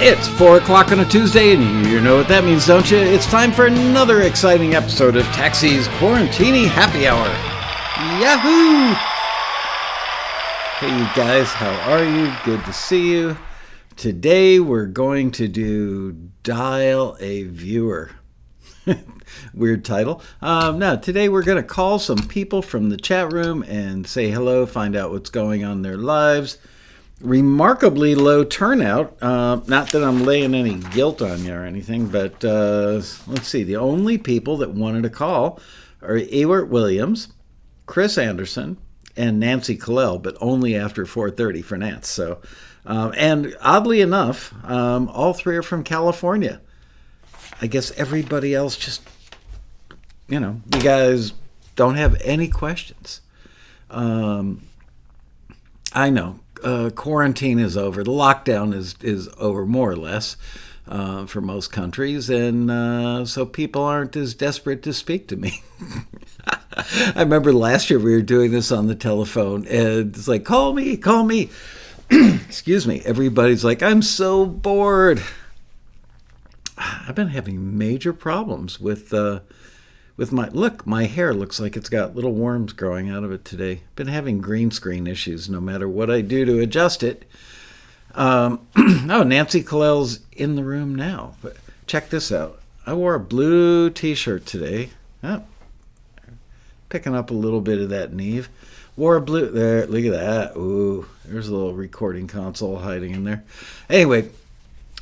It's 4 o'clock on a Tuesday, and you know what that means, don't you? It's time for another exciting episode of Taxi's Quarantini Happy Hour. Yahoo! Hey, you guys, how are you? Good to see you. Today, we're going to do Dial a Viewer. Weird title. No, today we're going to call some people from the chat room and say hello, find out what's going on in their lives. Remarkably low turnout. Not that I'm laying any guilt on you or anything, but let's see. The only people that wanted to call are Ewart Williams, Chris Anderson, and Nancy Kalel, but only after 4:30 for Nance. So, and oddly enough, all three are from California. I guess everybody else just, you guys don't have any questions. I know. Quarantine is over. The lockdown is over more or less for most countries, and so people aren't as desperate to speak to me. I remember last year we were doing this on the telephone, and it's like, call me. Excuse me. Everybody's like, I'm so bored. I've been having major problems with my hair looks like it's got little worms growing out of it today. Been having green screen issues no matter what I do to adjust it. Nancy Kalel's in the room now. But check this out. I wore a blue t-shirt today. Oh, picking up a little bit of that Neve. Wore a blue, there, look at that. Ooh, there's a little recording console hiding in there. Anyway,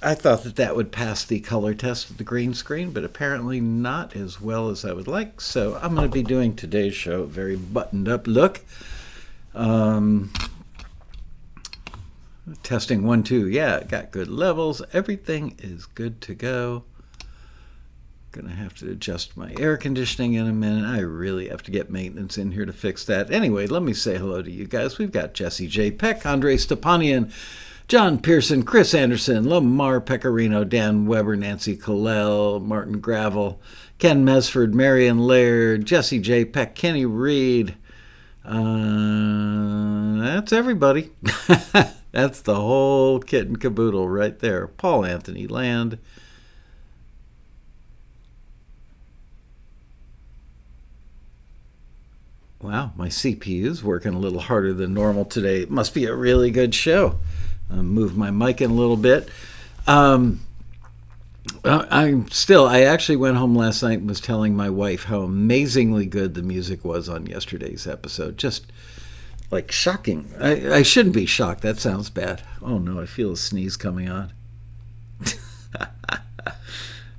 I thought that would pass the color test of the green screen, but apparently not as well as I would like. So I'm going to be doing today's show, very buttoned up look. Testing 1, 2. Yeah, got good levels. Everything is good to go. Going to have to adjust my air conditioning in a minute. I really have to get maintenance in here to fix that. Anyway, let me say hello to you guys. We've got Jesse J. Peck, Andre Stepanian, John Pearson, Chris Anderson, Lamar Pecorino, Dan Weber, Nancy Kalel, Martin Gravel, Ken Mesford, Marion Laird, Jesse J. Peck, Kenny Reed. That's everybody. That's the whole kit and caboodle right there. Paul Anthony Land. Wow, my CPU's working a little harder than normal today. It must be a really good show. Move my mic in a little bit. I actually went home last night and was telling my wife how amazingly good the music was on yesterday's episode. Just like shocking. I shouldn't be shocked. That sounds bad. Oh no, I feel a sneeze coming on.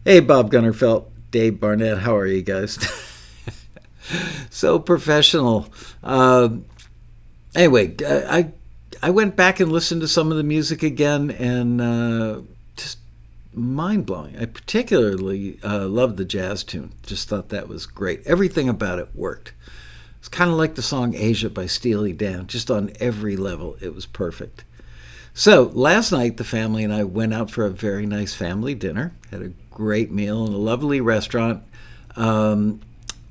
Hey, Bob Gunnerfelt, Dave Barnett, how are you guys? So professional. Anyway, I went back and listened to some of the music again, and just mind-blowing. I particularly loved the jazz tune. Just thought that was great. Everything about it worked. It's kind of like the song Asia by Steely Dan. Just on every level, it was perfect. So last night, the family and I went out for a very nice family dinner. Had a great meal in a lovely restaurant.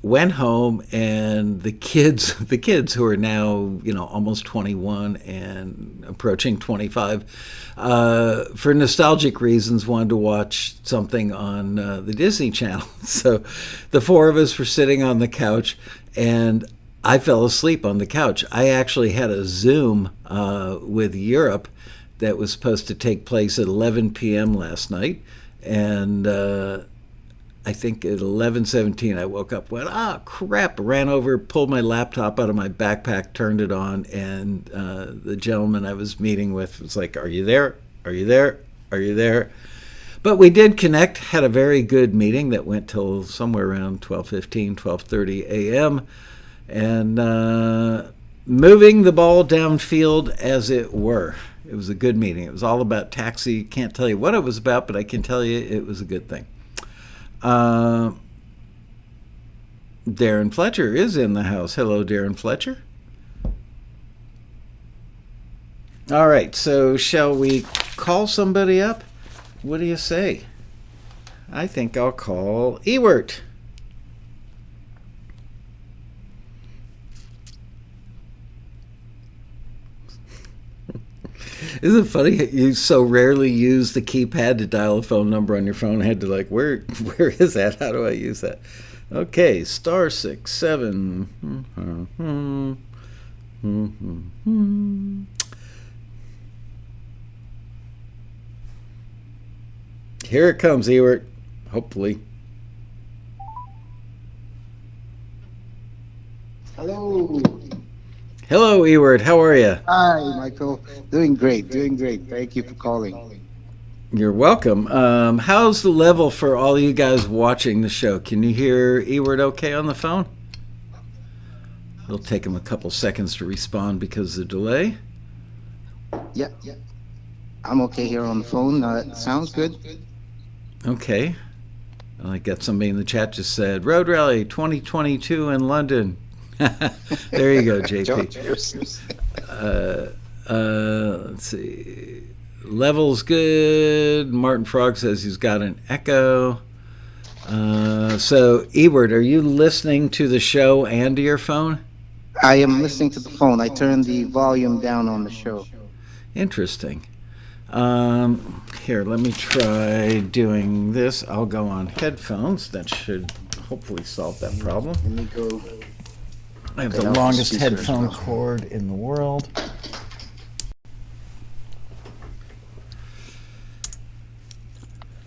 Went home, and the kids who are now, almost 21 and approaching 25, for nostalgic reasons, wanted to watch something on the Disney Channel. So the four of us were sitting on the couch, and I fell asleep on the couch. I actually had a Zoom with Europe that was supposed to take place at 11 p.m. last night, and I think at 11:17 I woke up, went, crap, ran over, pulled my laptop out of my backpack, turned it on, and the gentleman I was meeting with was like, are you there? Are you there? Are you there? But we did connect, had a very good meeting that went till somewhere around 12:15, 12:30 a.m., and moving the ball downfield, as it were. It was a good meeting. It was all about Taxi. Can't tell you what it was about, but I can tell you it was a good thing. Darren Fletcher is in the house. Hello, Darren Fletcher. All right, so shall we call somebody up? What do you say? I think I'll call Ewart. Isn't it funny you so rarely use the keypad to dial a phone number on your phone? I had to where is that? How do I use that? Okay, *67. Here it comes, Ewart. Hopefully. Hello. Hello, Ewart. How are you? Hi, Michael. Doing great, doing great. Thank you for calling. You're welcome. How's the level for all you guys watching the show? Can you hear Ewart okay on the phone? It'll take him a couple seconds to respond because of the delay. Yeah, I'm okay here on the phone. Sounds good. Okay. I got somebody in the chat just said, Road Rally 2022 in London. There you go, JP. Let's see. Level's good. Martin Frog says he's got an echo. So, Ewart, are you listening to the show and to your phone? I am listening to the phone. I turned the volume down on the show. Interesting. Here, let me try doing this. I'll go on headphones. That should hopefully solve that problem. Let me go. I have the longest headphone cord in the world.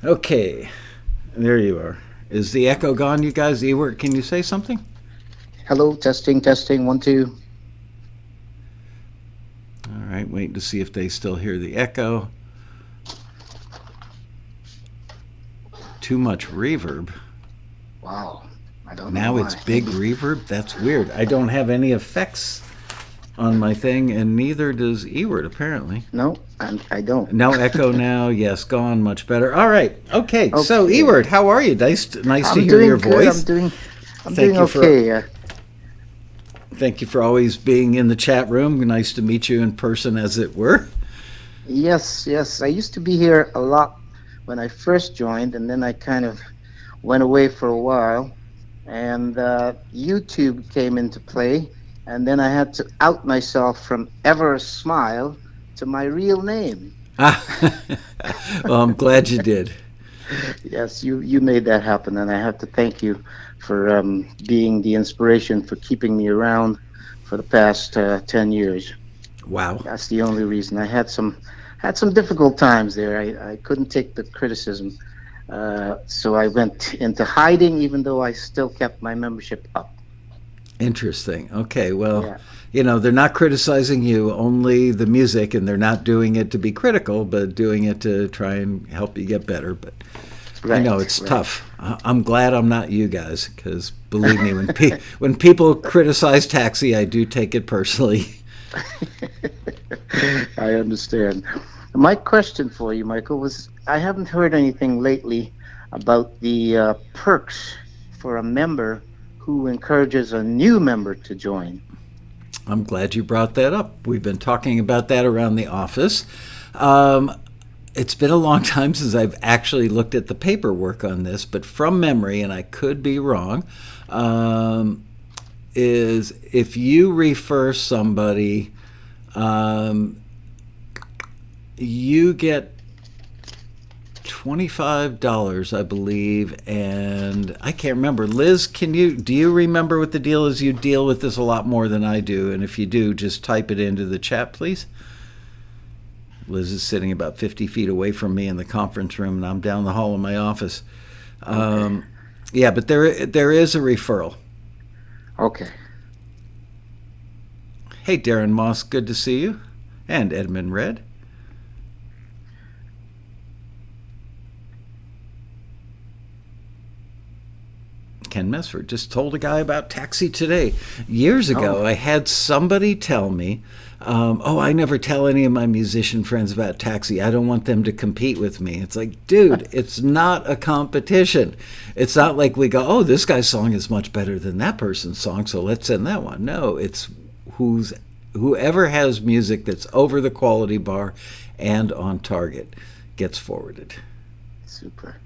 Okay, there you are. Is the echo gone, you guys? Ewart, can you say something? Hello, testing, 1, 2. All right, waiting to see if they still hear the echo. Too much reverb. Wow. I don't know Now why. it's big reverb? That's weird. I don't have any effects on my thing, and neither does Ewart, apparently. No, I don't. No echo now. Yes, gone. Much better. All right. Okay. So, Ewart, how are you? Nice to hear your voice. I'm doing okay. Thank you for always being in the chat room. Nice to meet you in person, as it were. Yes. I used to be here a lot when I first joined, and then I kind of went away for a while. And YouTube came into play, and then I had to out myself from Ever Smile to my real name. Well, I'm glad you did. Yes, you made that happen, and I have to thank you for being the inspiration for keeping me around for the past 10 years. Wow. That's the only reason. I had some difficult times there. I couldn't take the criticism. So I went into hiding, even though I still kept my membership up. Interesting. Okay, well, they're not criticizing you, only the music, and they're not doing it to be critical, but doing it to try and help you get better. But I know it's tough. I'm glad I'm not you guys, because believe me, when people criticize Taxi, I do take it personally. I understand. My question for you, Michael, was I haven't heard anything lately about the perks for a member who encourages a new member to join. I'm glad you brought that up. We've been talking about that around the office. It's been a long time since I've actually looked at the paperwork on this, but from memory, and I could be wrong, is if you refer somebody, you get $25, I believe, and I can't remember. Liz, do you remember what the deal is? You deal with this a lot more than I do, and if you do, just type it into the chat, please. Liz is sitting about 50 feet away from me in the conference room, and I'm down the hall in my office. Okay. Yeah, but there is a referral. Okay. Hey, Darren Moss, good to see you. And Edmund Red. Ken Mesford just told a guy about Taxi today. Years ago, I had somebody tell me, I never tell any of my musician friends about Taxi. I don't want them to compete with me. It's like, dude, it's not a competition. It's not like we go, oh, this guy's song is much better than that person's song, so let's send that one. No, it's whoever has music that's over the quality bar and on target gets forwarded. Super.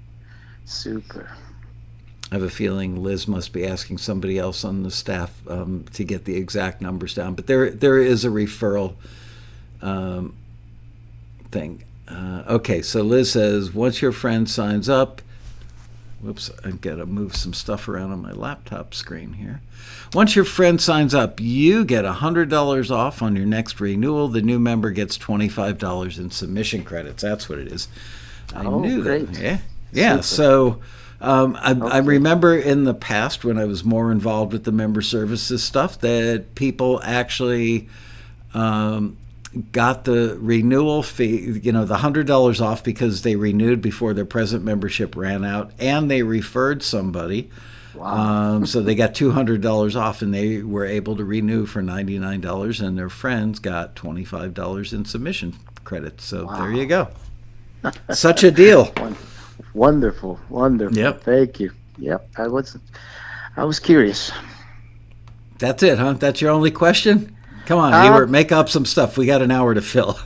I have a feeling Liz must be asking somebody else on the staff to get the exact numbers down. But there is a referral thing. Okay, so Liz says, once your friend signs up, whoops, I've got to move some stuff around on my laptop screen here. Once your friend signs up, you get $100 off on your next renewal. The new member gets $25 in submission credits. That's what it is. I knew great. that. Yeah. So I remember in the past when I was more involved with the member services stuff that people actually got the renewal fee, the $100 off because they renewed before their present membership ran out, and they referred somebody. Wow. So they got $200 off, and they were able to renew for $99, and their friends got $25 in submission credits. So there you go. Such a deal. Wonderful. Yep. Thank you. Yep. I was curious. That's it, huh? That's your only question? Come on, Ewert, make up some stuff. We got an hour to fill.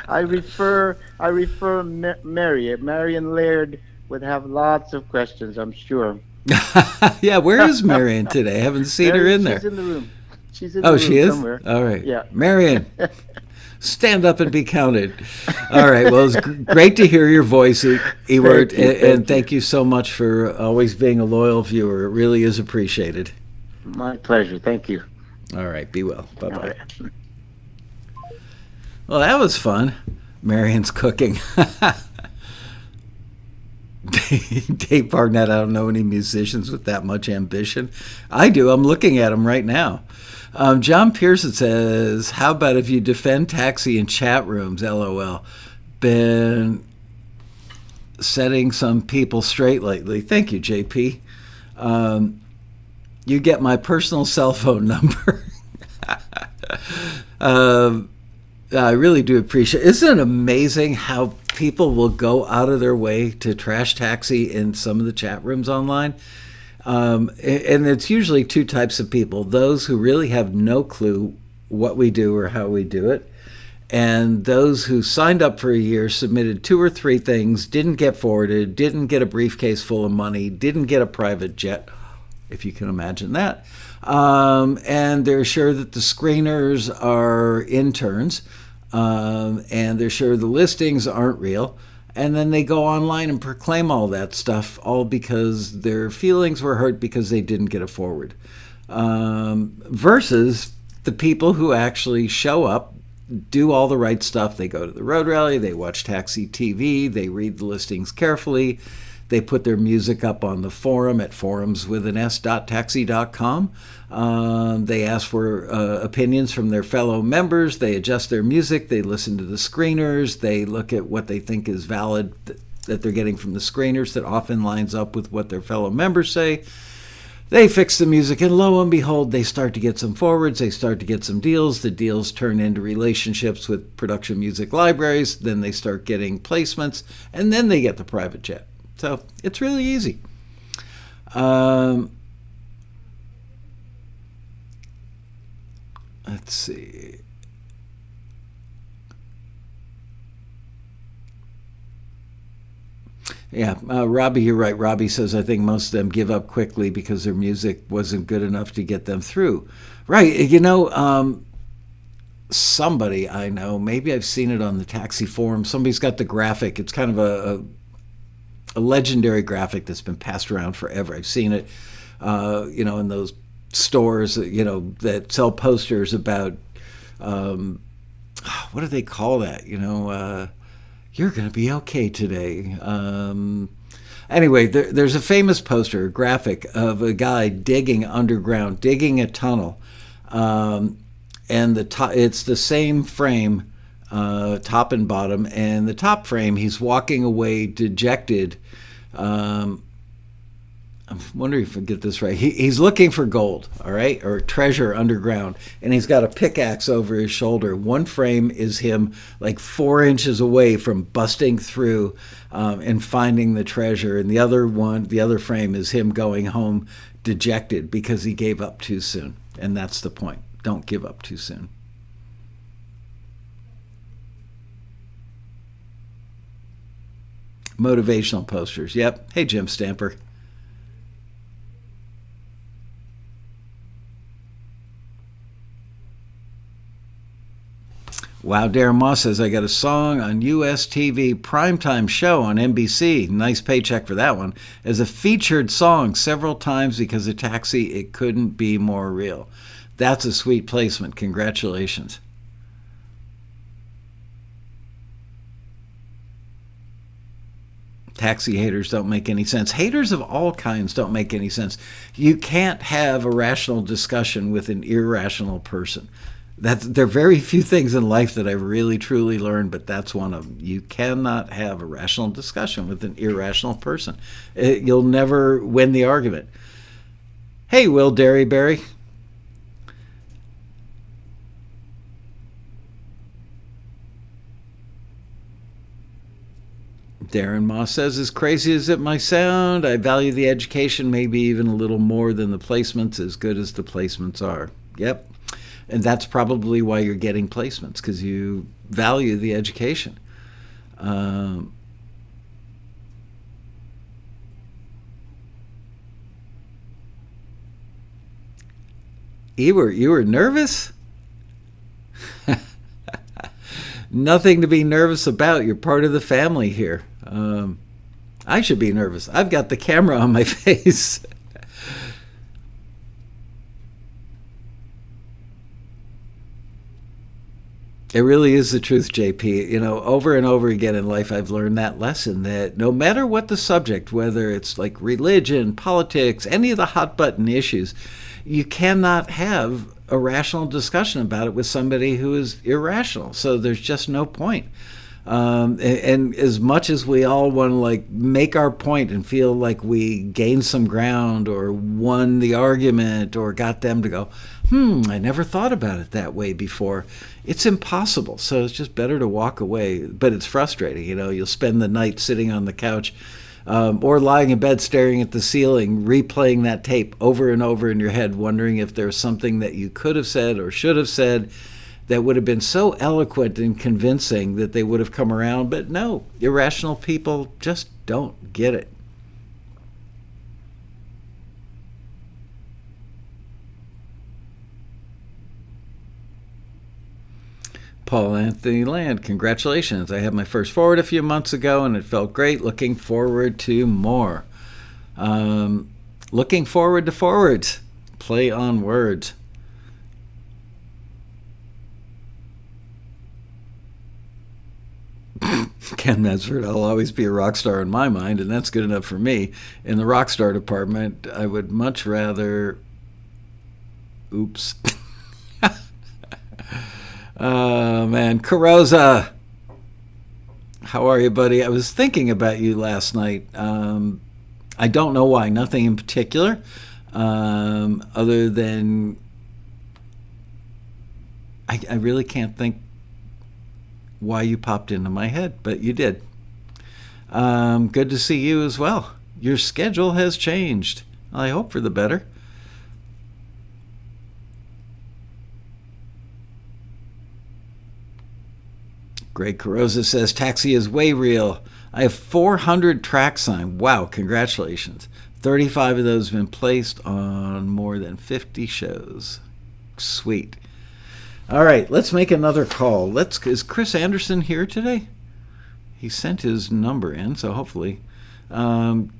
I refer Marion Laird would have lots of questions, I'm sure. Yeah, where is Marion today? I haven't seen her in there. She's in the room. She's in the room she is? somewhere. All right. Yeah. Marion, stand up and be counted. All right. Well, it's great to hear your voice, Ewert, and thank you so much for always being a loyal viewer. It really is appreciated. My pleasure. Thank you. All right. Be well. Bye-bye. All right. Well, that was fun. Marion's cooking. Dave Barnett, I don't know any musicians with that much ambition. I do. I'm looking at them right now. John Pearson says, how about if you defend Taxi in chat rooms, LOL. Been setting some people straight lately. Thank you, JP. You get my personal cell phone number. I really do appreciate it. Isn't it amazing how people will go out of their way to trash Taxi in some of the chat rooms online? And it's usually two types of people. Those who really have no clue what we do or how we do it, and those who signed up for a year, submitted 2 or 3 things, didn't get forwarded, didn't get a briefcase full of money, didn't get a private jet, if you can imagine that. And they're sure that the screeners are interns, and they're sure the listings aren't real. And then they go online and proclaim all that stuff, all because their feelings were hurt because they didn't get a forward. Versus the people who actually show up, do all the right stuff. They go to the road rally, they watch Taxi TV, they read the listings carefully, they put their music up on the forum at forums.taxi.com. They ask for opinions from their fellow members. They adjust their music. They listen to the screeners. They look at what they think is valid that they're getting from the screeners that often lines up with what their fellow members say. They fix the music, and lo and behold, they start to get some forwards. They start to get some deals. The deals turn into relationships with production music libraries. Then they start getting placements, and then they get the private jet. So it's really easy. Let's see. Yeah, Robbie, you're right. Robbie says, I think most of them give up quickly because their music wasn't good enough to get them through. Right. Somebody I know, maybe I've seen it on the Taxi forum. Somebody's got the graphic. It's kind of a legendary graphic that's been passed around forever. I've seen it, in those stores, that sell posters about, what do they call that? You're going to be okay today. Anyway, there's a famous poster, a graphic of a guy digging underground, digging a tunnel. And it's the same frame, top and bottom. And the top frame, he's walking away dejected. I'm wondering if I get this right. He's looking for gold, all right, or treasure underground, and he's got a pickaxe over his shoulder. One frame is him like 4 inches away from busting through and finding the treasure, and the other frame is him going home dejected because he gave up too soon. And that's the point. Don't give up too soon. Motivational posters. Yep. Hey, Jim Stamper. Wow, Darren Moss says, I got a song on US TV primetime show on NBC. Nice paycheck for that one. As a featured song several times because of Taxi, it couldn't be more real. That's a sweet placement. Congratulations. Taxi haters don't make any sense. Haters of all kinds don't make any sense. You can't have a rational discussion with an irrational person. There are very few things in life that I've really truly learned, but that's one of them. You cannot have a rational discussion with an irrational person. You'll never win the argument. Hey, Will Derryberry. Darren Moss says, as crazy as it might sound, I value the education maybe even a little more than the placements, as good as the placements are. Yep. And that's probably why you're getting placements, because you value the education. You were nervous? Nothing to be nervous about. You're part of the family here. I should be nervous. I've got the camera on my face. It really is the truth, JP. You know, over and over again in life, I've learned that lesson that no matter what the subject, whether it's like religion, politics, any of the hot button issues, you cannot have a rational discussion about it with somebody who is irrational. So there's just no point. And as much as we all want to like make our point and feel like we gained some ground or won the argument or got them to go, I never thought about it that way before, it's impossible. So it's just better to walk away. But it's frustrating. You know, you'll spend the night sitting on the couch or lying in bed staring at the ceiling, replaying that tape over and over in your head, wondering if there's something that you could have said or should have said that would have been so eloquent and convincing that they would have come around. But no, irrational people just don't get it. Paul Anthony Land, congratulations. I had my first forward a few months ago and it felt great. Looking forward to more. Looking forward to forwards. Play on words. Ken Mesford, I'll always be a rock star in my mind, and that's good enough for me. In the rock star department, I would much rather... Oops. Oh, man. Carosa. How are you, buddy? I was thinking about you last night. I don't know why. Nothing in particular. Other than... I really can't think why you popped into my head, but you did. Good to see you as well. Your schedule has changed. I hope for the better. Greg Carosa says, Taxi is way real. I have 400 tracks signed. Wow, congratulations. 35 of those have been placed on more than 50 shows. Sweet. All right, let's make another call. Is Chris Anderson here today? He sent his number in, so hopefully.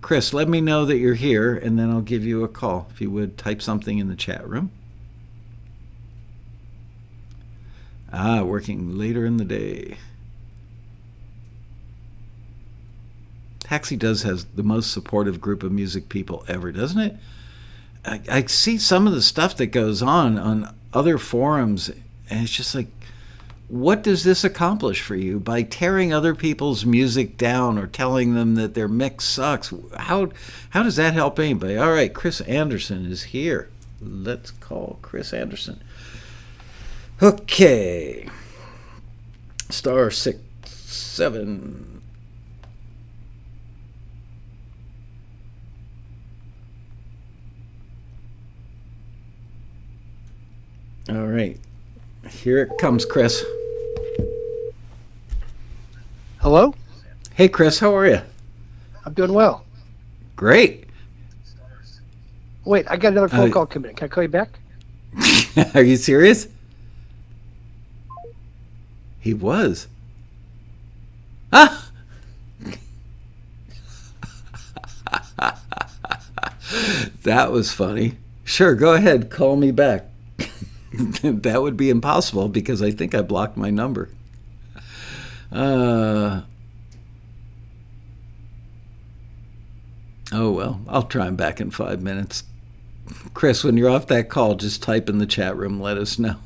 Chris, let me know that you're here, and then I'll give you a call. If you would, type something in the chat room. Working later in the day. Taxi does has the most supportive group of music people ever, doesn't it? I see some of the stuff that goes on other forums, and it's just like, what does this accomplish for you by tearing other people's music down or telling them that their mix sucks? How does that help anybody? All right, Chris Anderson is here. Let's call Chris Anderson. Okay. Star 6-7. All right. Here it comes, Chris. Hello? Hey, Chris, how are you? I'm doing well. Great. Wait, I got another phone call coming in. Can I call you back? Are you serious? He was. Ah! That was funny. Sure, go ahead. Call me back. That would be impossible because I think I blocked my number. Oh, well, I'll try him back in 5 minutes. Chris, when you're off that call, just type in the chat room. Let us know.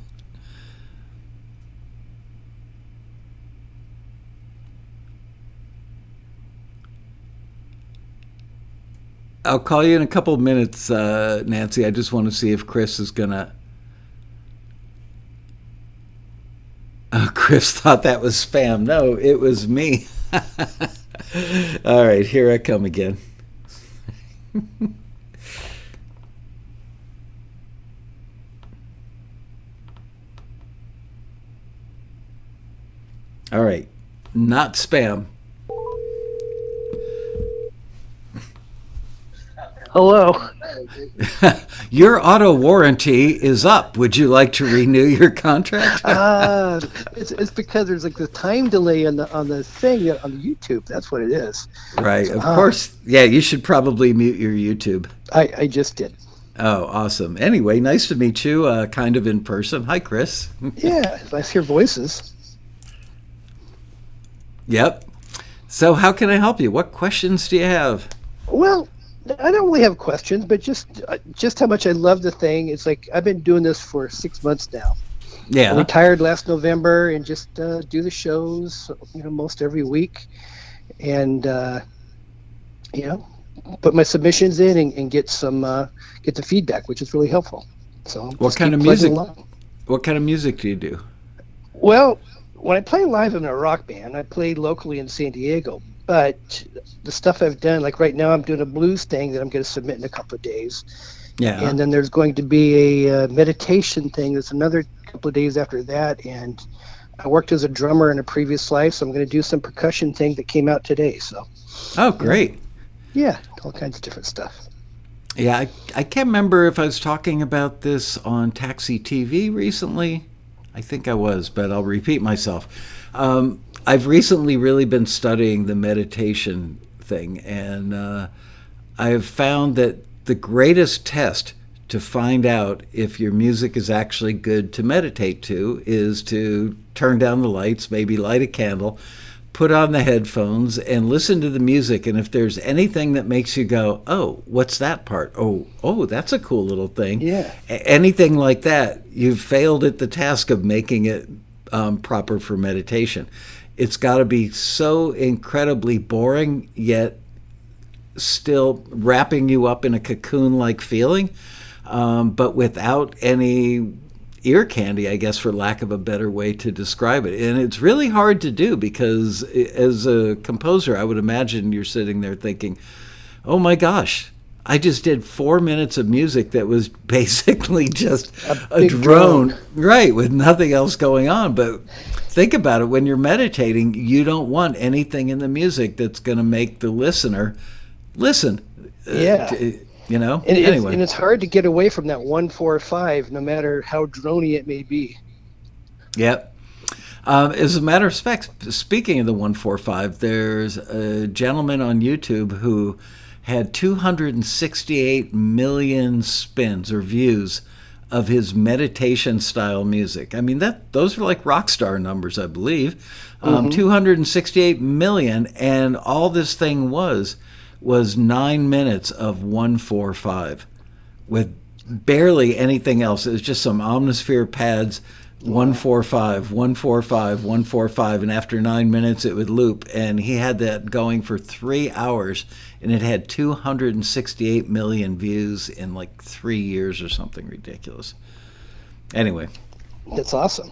I'll call you in a couple of minutes, Nancy. I just want to see if Chris is going to... Chris thought that was spam. No, it was me. All right, here I come again. All right, not spam. Hello. Your auto warranty is up. Would you like to renew your contract? It's because there's like the time delay on the thing on the YouTube. That's what it is. Right. Of course. Yeah, you should probably mute your YouTube. I just did. Oh, awesome. Anyway, nice to meet you, kind of in person. Hi, Chris. Yeah, nice to hear voices. Yep. So how can I help you? What questions do you have? Well, I don't really have questions, but just how much I love the thing. It's like I've been doing this for 6 months now. Yeah. I retired last November and just do the shows, most every week, and put my submissions in and get the feedback, which is really helpful. So what kind of music? What kind of music do you do? Well, when I play live, I'm in a rock band. I play locally in San Diego. But the stuff I've done, like right now I'm doing a blues thing that I'm going to submit in a couple of days. Yeah. And then there's going to be a meditation thing that's another couple of days after that. And I worked as a drummer in a previous life, so I'm going to do some percussion thing that came out today. So. Oh, great. Yeah, all kinds of different stuff. Yeah, I can't remember if I was talking about this on Taxi TV recently. I think I was, but I'll repeat myself. I've recently really been studying the meditation thing, and I have found that the greatest test to find out if your music is actually good to meditate to is to turn down the lights, maybe light a candle, put on the headphones, and listen to the music. And if there's anything that makes you go, oh, what's that part? Oh, that's a cool little thing. Yeah. Anything like that, you've failed at the task of making it proper for meditation. It's got to be so incredibly boring, yet still wrapping you up in a cocoon-like feeling, but without any ear candy, I guess, for lack of a better way to describe it. And it's really hard to do because as a composer, I would imagine you're sitting there thinking, oh my gosh, I just did 4 minutes of music that was basically just a drone, right, with nothing else going on. But think about it, when you're meditating, you don't want anything in the music that's going to make the listener listen. Yeah. Anyway. And it's hard to get away from that 1-4-5, no matter how drony it may be. Yep. As a matter of fact, speaking of the 1-4-5, there's a gentleman on YouTube who had 268 million spins or views of his meditation style music. I mean, those are like rock star numbers, I believe. 268 million, and all this thing was 9 minutes of 1-4-5 with barely anything else. It was just some Omnisphere pads, 1-4-5, 1-4-5, 1-4-5, and after 9 minutes it would loop. And he had that going for 3 hours, and it had 268 million views in like 3 years or something ridiculous. Anyway. That's awesome.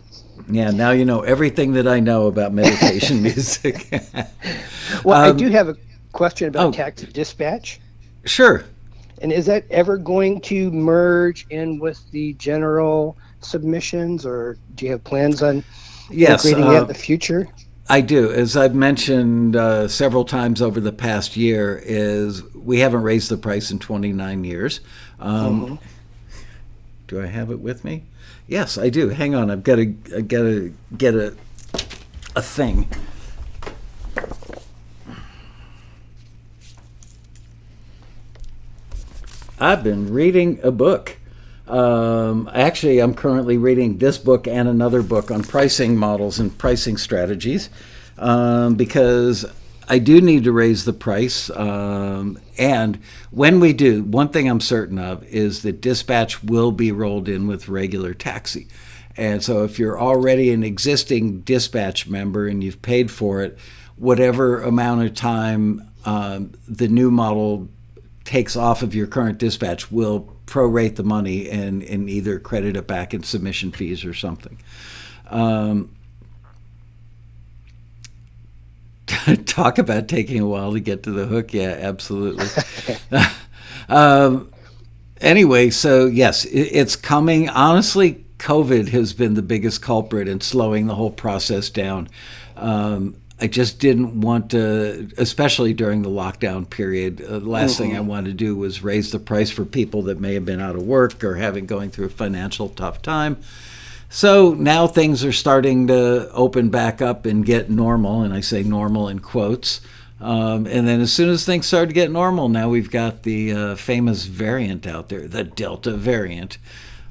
Yeah, now you know everything that I know about meditation music. Well, I do have a question about Taxi Dispatch. Sure. And is that ever going to merge in with the general submissions, or do you have plans on integrating that in the future? I do. As I've mentioned several times over the past year, is we haven't raised the price in 29 years. Do I have it with me? Yes, I do. Hang on. I've got to get a a thing. I've been reading a book. Actually, I'm currently reading this book and another book on pricing models and pricing strategies, because I do need to raise the price. And when we do, one thing I'm certain of is that dispatch will be rolled in with regular taxi. And so if you're already an existing dispatch member and you've paid for it, whatever amount of time the new model takes off of your current dispatch will prorate the money and either credit it back in submission fees or something. Talk about taking a while to get to the hook. Yeah, absolutely. Anyway, so yes, it's coming. Honestly, COVID has been the biggest culprit in slowing the whole process down. I just didn't want to, especially during the lockdown period, the last thing I wanted to do was raise the price for people that may have been out of work or going through a financial tough time. So now things are starting to open back up and get normal, and I say normal in quotes. And then as soon as things start to get normal, now we've got the famous variant out there, the Delta variant.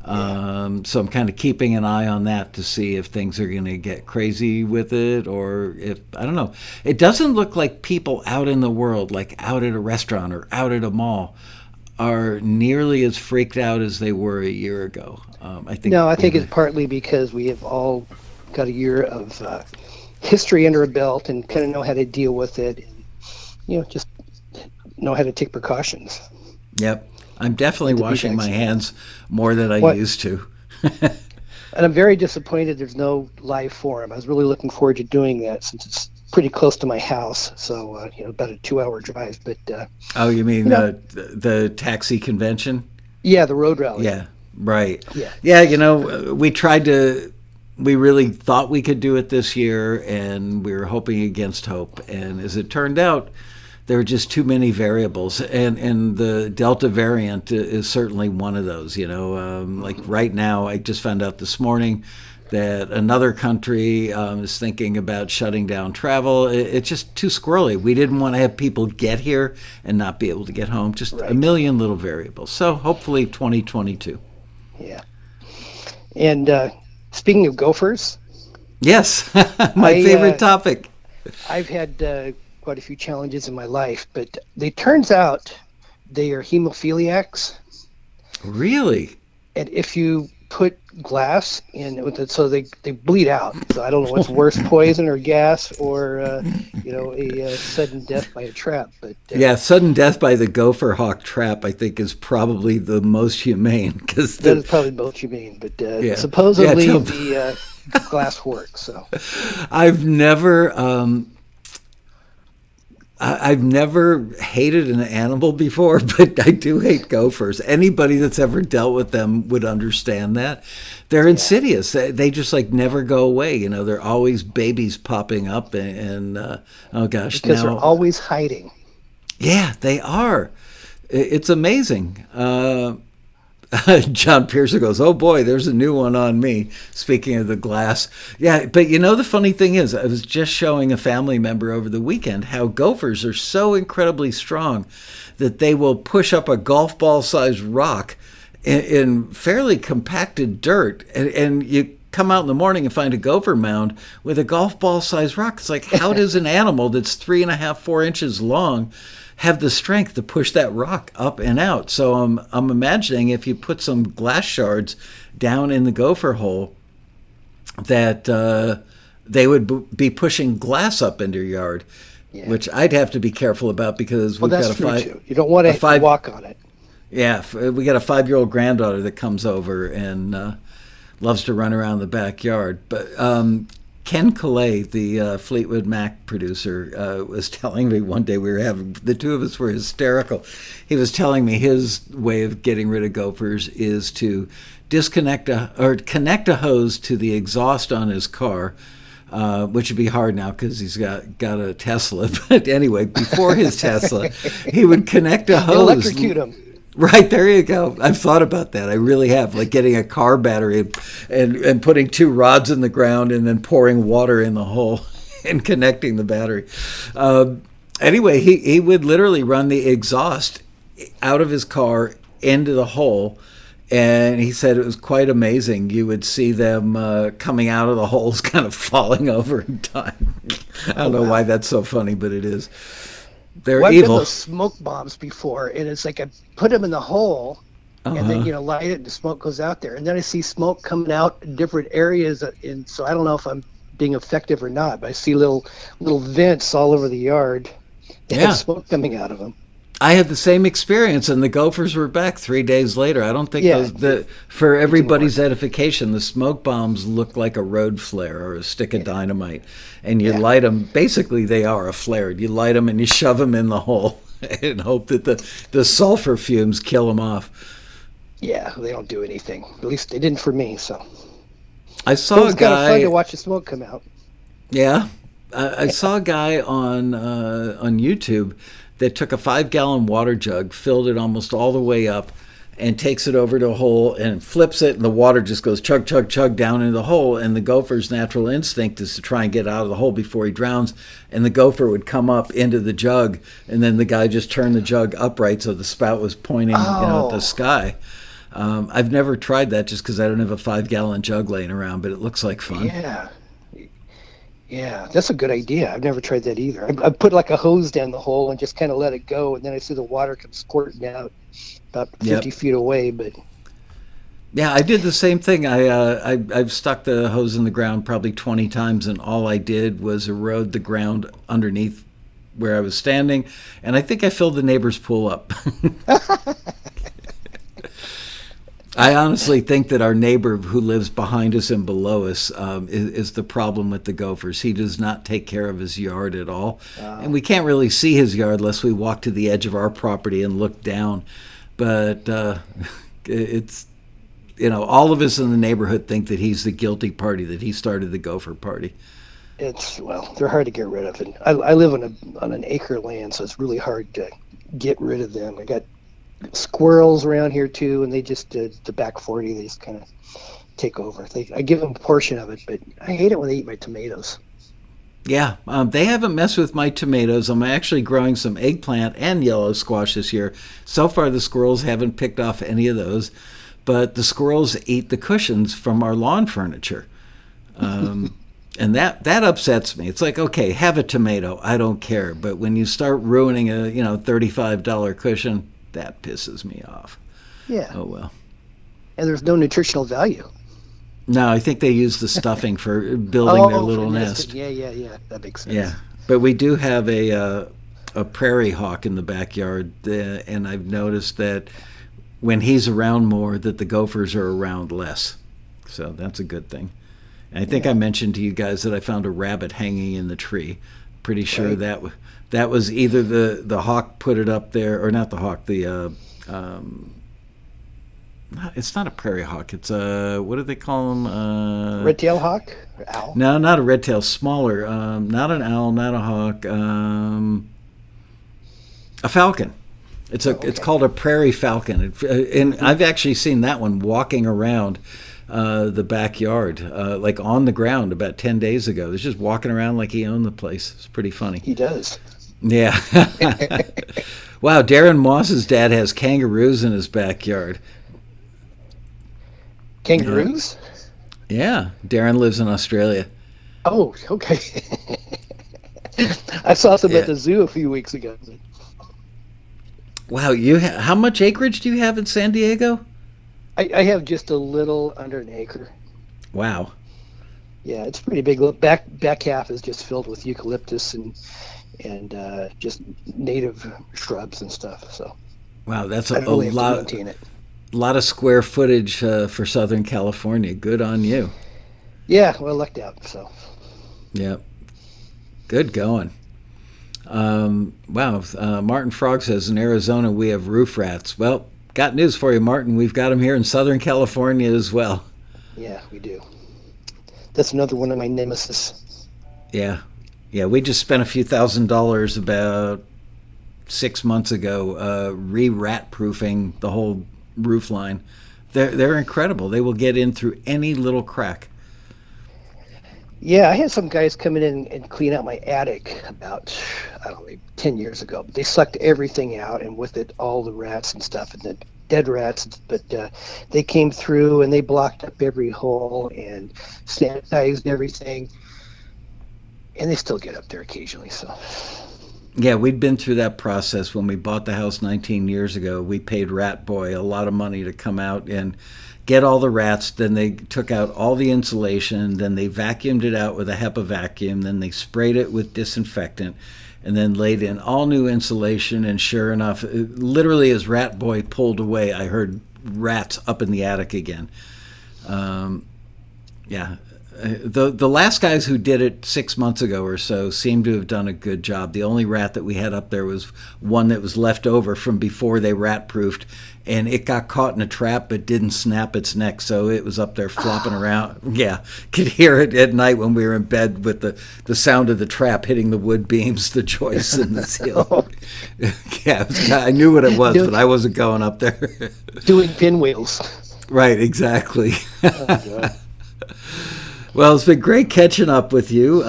So I'm kind of keeping an eye on that to see if things are going to get crazy with it, or if, I don't know. It doesn't look like people out in the world, like out at a restaurant or out at a mall, are nearly as freaked out as they were a year ago. I think it's partly because we have all got a year of history under a belt and kind of know how to deal with it, and just know how to take precautions. Yep. I'm definitely washing my hands more than I used to. And I'm very disappointed there's no live forum. I was really looking forward to doing that since it's pretty close to my house. So, about a 2-hour drive. But oh, you mean the taxi convention? Yeah, the road rally. Yeah, right. Yeah, we really thought we could do it this year, and we were hoping against hope. And as it turned out, there are just too many variables, and the Delta variant is certainly one of those. Like right now, I just found out this morning that another country is thinking about shutting down travel. It's just too squirrely. We didn't want to have people get here and not be able to get home. Just a million little variables. So hopefully 2022. Yeah. And speaking of gophers. Yes, my favorite topic. I've had quite a few challenges in my life, but it turns out they are hemophiliacs. Really? And if you put glass in with it, so they bleed out. So I don't know what's worse, poison or gas, or a sudden death by a trap. But sudden death by the gopher hawk trap, I think, is probably the most humane, because that is probably the most humane. But supposedly the glass works. So I've never hated an animal before, but I do hate gophers. Anybody that's ever dealt with them would understand that. They're insidious. They just never go away. They're always babies popping up, and oh gosh. Because they're always hiding. Yeah, they are. It's amazing. John Pearson goes, oh boy, there's a new one on me. Speaking of the glass. Yeah, but the funny thing is, I was just showing a family member over the weekend how gophers are so incredibly strong that they will push up a golf ball sized rock in fairly compacted dirt. And you come out in the morning and find a gopher mound with a golf ball sized rock. It's like, how does an animal that's 3.5, 4 inches long have the strength to push that rock up and out? So I'm imagining if you put some glass shards down in the gopher hole, that they would be pushing glass up into your yard, which I'd have to be careful about, because we've got you don't want to walk on it. Yeah, we got a 5-year-old granddaughter that comes over and loves to run around the backyard. But Ken Calais, the Fleetwood Mac producer, was telling me one day, the two of us were hysterical. He was telling me his way of getting rid of gophers is to connect a hose to the exhaust on his car, which would be hard now because he's got a Tesla. But anyway, before his Tesla, he would connect a hose. Electrocute him. Right, there you go. I've thought about that. I really have, like getting a car battery and putting two rods in the ground and then pouring water in the hole and connecting the battery. Anyway, he would literally run the exhaust out of his car into the hole. And he said it was quite amazing. You would see them coming out of the holes kind of falling over in time. I don't know why that's so funny, but it is. They're I've evil. done those smoke bombs before, and it's like I put them in the hole, and then light it, and the smoke goes out there. And then I see smoke coming out in different areas, and so I don't know if I'm being effective or not. But I see little vents all over the yard. They have smoke coming out of them. I had the same experience, and the gophers were back 3 days later. I don't think for everybody's edification, the smoke bombs look like a road flare or a stick of dynamite, and you light them. Basically, they are a flare. You light them and you shove them in the hole and hope that the sulfur fumes kill them off. Yeah, they don't do anything. At least they didn't for me. So I saw a guy. It's kind of fun to watch the smoke come out. Yeah, I saw a guy on YouTube that took a 5-gallon water jug, filled it almost all the way up, and takes it over to a hole and flips it, and the water just goes chug, chug, chug down into the hole. And the gopher's natural instinct is to try and get out of the hole before he drowns. And the gopher would come up into the jug, and then the guy just turned the jug upright so the spout was pointing at the sky. I've never tried that just because I don't have a 5-gallon jug laying around, but it looks like fun. Yeah, that's a good idea. I've never tried that either. I put like a hose down the hole and just kind of let it go, and then I see the water come squirting out about 50 feet away. But yeah, I did the same thing. I've stuck the hose in the ground probably 20 times, and all I did was erode the ground underneath where I was standing, and I think I filled the neighbor's pool up. I honestly think that our neighbor who lives behind us and below us is the problem with the gophers. He does not take care of his yard at all. And we can't really see his yard unless we walk to the edge of our property and look down. But it's, all of us in the neighborhood think that he's the guilty party, that he started the gopher party. They're hard to get rid of. And I live on an acre land, so it's really hard to get rid of them. I got squirrels around here too, and they just the back 40, they just kind of take over. I give them a portion of it, but I hate it when they eat my tomatoes. Yeah, they haven't messed with my tomatoes. I'm actually growing some eggplant and yellow squash this year. So far, the squirrels haven't picked off any of those, but the squirrels eat the cushions from our lawn furniture. And that upsets me. It's like, okay, have a tomato, I don't care, but when you start ruining a $35 cushion, that pisses me off. Yeah. Oh, well. And there's no nutritional value. No, I think they use the stuffing for building their little nest. Yeah. That makes sense. Yeah. But we do have a prairie hawk in the backyard, and I've noticed that when he's around more, that the gophers are around less. So that's a good thing. And I think I mentioned to you guys that I found a rabbit hanging in the tree. Pretty sure that was either the hawk put it up there, or not the hawk. It's not a prairie hawk. It's what do they call them? Red-tailed hawk? Or owl? No, not a red tail. Smaller. Not an owl. Not a hawk. A falcon. It's called a prairie falcon, and I've actually seen that one walking around the backyard, like on the ground about 10 days ago. He's just walking around like he owned the place. It's pretty funny. He does. Yeah. Wow, Darren Moss's dad has kangaroos in his backyard. Kangaroos? Yeah. Darren lives in Australia. Oh, okay. I saw some at the zoo a few weeks ago. Wow, how much acreage do you have in San Diego? I have just a little under an acre. Wow. Yeah, it's pretty big. Back half is just filled with eucalyptus and just native shrubs and stuff. So. Wow, that's a lot of square footage for Southern California. Good on you. Yeah, well, lucked out. So. Yeah. Good going. Wow. Martin Frog says in Arizona we have roof rats. Well, got news for you, Martin. We've got them here in Southern California as well. Yeah, we do. That's another one of my nemesis. Yeah. Yeah, we just spent a few $1,000s about 6 months ago, re-rat proofing the whole roof line. They're incredible. They will get in through any little crack. Yeah, I had some guys come in and clean out my attic about, I don't know, 10 years ago. They sucked everything out, and with it, all the rats and stuff, and the dead rats. But they came through, and they blocked up every hole and sanitized everything. And they still get up there occasionally, so... Yeah, we'd been through that process when we bought the house 19 years ago. We paid Rat Boy a lot of money to come out and get all the rats. Then they took out all the insulation. Then they vacuumed it out with a HEPA vacuum. Then they sprayed it with disinfectant and then laid in all new insulation. And sure enough, literally as Rat Boy pulled away, I heard rats up in the attic again. Yeah. The last guys who did it 6 months ago or so seemed to have done a good job. The only rat that we had up there was one that was left over from before they rat-proofed, and it got caught in a trap but didn't snap its neck, so it was up there flopping around. Yeah, could hear it at night when we were in bed with the sound of the trap hitting the wood beams, the joists, and the ceiling. Yeah, I knew what it was, but I wasn't going up there. Doing pinwheels. Right, exactly. Oh, God. Well, it's been great catching up with you.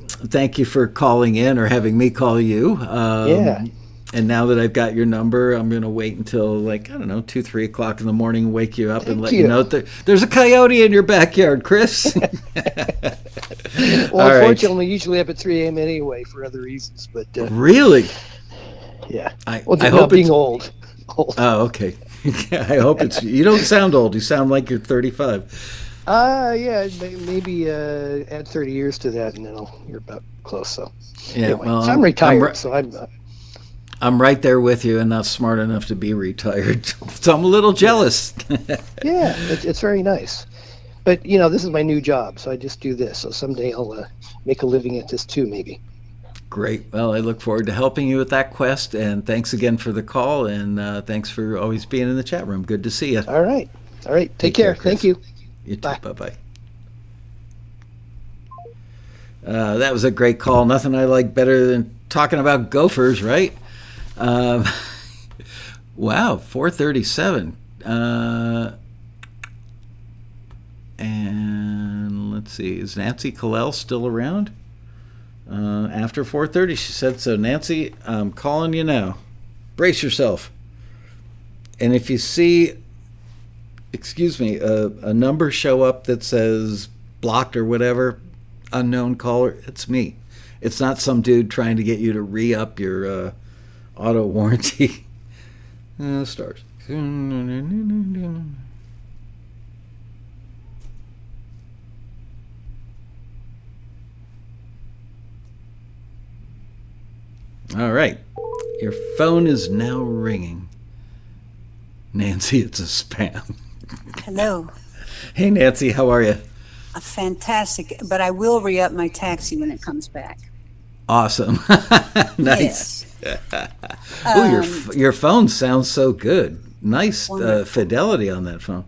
Thank you for calling in or having me call you. Yeah. And now that I've got your number, I'm going to wait until 2, 3 o'clock in the morning and wake you up and let you know that there's a coyote in your backyard, Chris. Well, unfortunately, usually up at 3 a.m. anyway for other reasons. But really? Yeah. I hope being old. Oh, okay. I hope it's. You don't sound old. You sound like you're 35. Yeah, maybe add 30 years to that, and then you're about close. So, yeah, anyway, well, I'm retired, so I'm right there with you, and not smart enough to be retired, so I'm a little jealous. Yeah, it's very nice, but this is my new job, so I just do this. So someday I'll make a living at this too, maybe. Great. Well, I look forward to helping you with that quest, and thanks again for the call, and thanks for always being in the chat room. Good to see you. All right. Take care. Thank you. You too. Bye-bye. That was a great call. Nothing I like better than talking about gophers, right? Wow, 4:37. And let's see, is Nancy Kalel still around? After 4:30, she said so. Nancy, I'm calling you now. Brace yourself. And if you see... a number show up that says blocked or whatever, unknown caller, it's me. It's not some dude trying to get you to re-up your auto warranty. Stars. All right. Your phone is now ringing. Nancy, it's a spam. Hello. Hey, Nancy, how are you? Fantastic, but I will re-up my taxi when it comes back. Awesome. Nice. Ooh, your phone sounds so good. Nice fidelity on that phone.